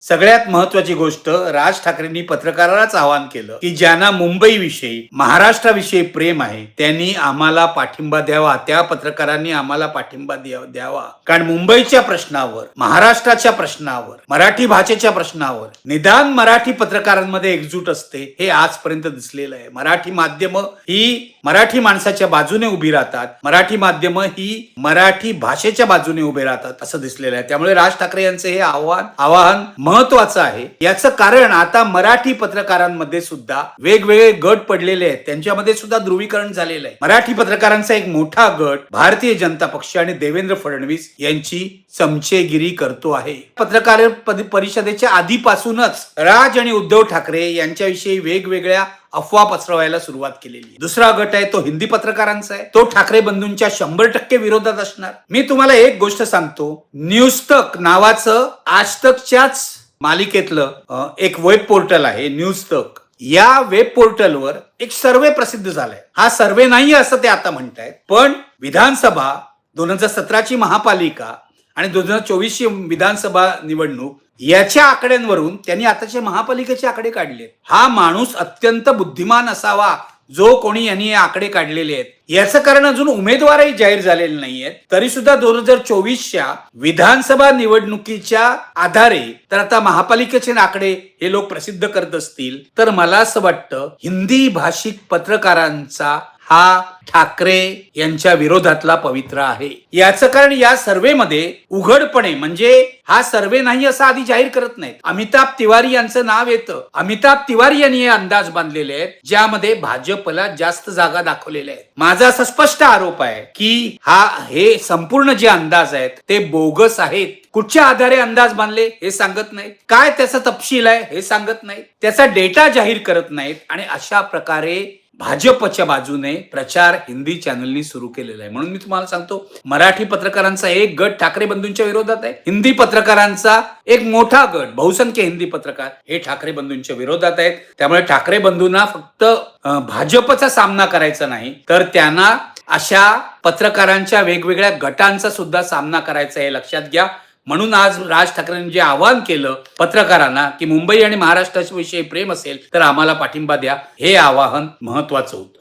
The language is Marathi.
सगळ्यात महत्वाची गोष्ट, राज ठाकरेंनी पत्रकारालाच आवाहन केलं की ज्यांना मुंबईविषयी महाराष्ट्राविषयी प्रेम आहे त्यांनी आम्हाला पाठिंबा द्यावा, त्या पत्रकारांनी आम्हाला पाठिंबा द्यावा. कारण मुंबईच्या प्रश्नावर, महाराष्ट्राच्या प्रश्नावर, मराठी भाषेच्या प्रश्नावर निदान मराठी पत्रकारांमध्ये एकजूट असते हे आजपर्यंत दिसलेलं आहे. मराठी माध्यम ही मराठी माणसाच्या बाजूने उभी राहतात, मराठी माध्यम ही मराठी भाषेच्या बाजूने उभे राहतात असं दिसलेलं आहे. त्यामुळे राज ठाकरे यांचं हे आवाहन महत्वाचं आहे. याचं कारण आता मराठी पत्रकारांमध्ये सुद्धा वेगवेगळे गट पडलेले आहेत, त्यांच्यामध्ये सुद्धा ध्रुवीकरण झालेलं आहे. मराठी पत्रकारांचा एक मोठा गट भारतीय जनता पक्ष आणि देवेंद्र फडणवीस यांची चमचेगिरी करतो आहे. पत्रकार परिषदेच्या आधीपासूनच राज आणि उद्धव ठाकरे यांच्याविषयी वेगवेगळ्या अफवा पसरवायला सुरुवात केलेली. दुसरा गट आहे तो हिंदी पत्रकारांचा आहे. तो ठाकरे बंधूंच्या 100% विरोधात असणार. मी तुम्हाला एक गोष्ट सांगतो, न्यूज तक नावाचं आज तकच्याच मालिकेतलं एक वेब पोर्टल आहे न्यूज तक. या वेब पोर्टलवर एक सर्वे प्रसिद्ध झालाय. हा सर्वे नाही असं ते आता म्हणतायत, पण विधानसभा 2017ची महापालिका आणि 2024ची विधानसभा निवडणूक याच्या आकड्यांवरून त्यांनी आताचे महापालिकेचे आकडे काढले. हा माणूस अत्यंत बुद्धिमान असावा जो कोणी यांनी हे आकडे काढलेले आहेत. याचं कारण अजून उमेदवारही जाहीर झालेले नाहीयेत, तरी सुद्धा 2024च्या विधानसभा निवडणुकीच्या आधारे तर आता महापालिकेचे आकडे हे लोक प्रसिद्ध करत असतील तर मला असं वाटतं हिंदी भाषिक पत्रकारांचा हा ठाकरे यांच्या विरोधातला पवित्रा आहे. याचं कारण या सर्वेमध्ये उघडपणे, म्हणजे हा सर्वे नाही असं आधी जाहीर करत नाहीत, अमिताभ तिवारी यांचं नाव येतं. अमिताभ तिवारी यांनी हे अंदाज बांधलेले आहेत ज्यामध्ये भाजपला जास्त जागा दाखवलेल्या आहेत. माझा असा स्पष्ट आरोप आहे की हे संपूर्ण जे अंदाज आहेत ते बोगस आहेत. कुठच्या आधारे अंदाज बांधले हे सांगत नाहीत, काय त्याचा तपशील आहे हे सांगत नाहीत, त्याचा डेटा जाहीर करत नाहीत आणि अशा प्रकारे भाजपच्या बाजूने प्रचार हिंदी चॅनलनी सुरू केलेला आहे. म्हणून मी तुम्हाला सांगतो, मराठी पत्रकारांचा एक गट ठाकरे बंधूंच्या विरोधात आहे, हिंदी पत्रकारांचा एक मोठा गट, बहुसंख्य हिंदी पत्रकार हे ठाकरे बंधूंच्या विरोधात आहेत. त्यामुळे ठाकरे बंधूंना फक्त भाजपचा सामना करायचा नाही तर त्यांना अशा पत्रकारांच्या वेगवेगळ्या गटांचा सुद्धा सामना करायचा हे लक्षात घ्या. म्हणून आज राज ठाकरेंनी जे आवाहन केलं पत्रकारांना की मुंबई आणि महाराष्ट्राच्या विषयी प्रेम असेल तर आम्हाला पाठिंबा द्या, हे आवाहन महत्वाचं होतं.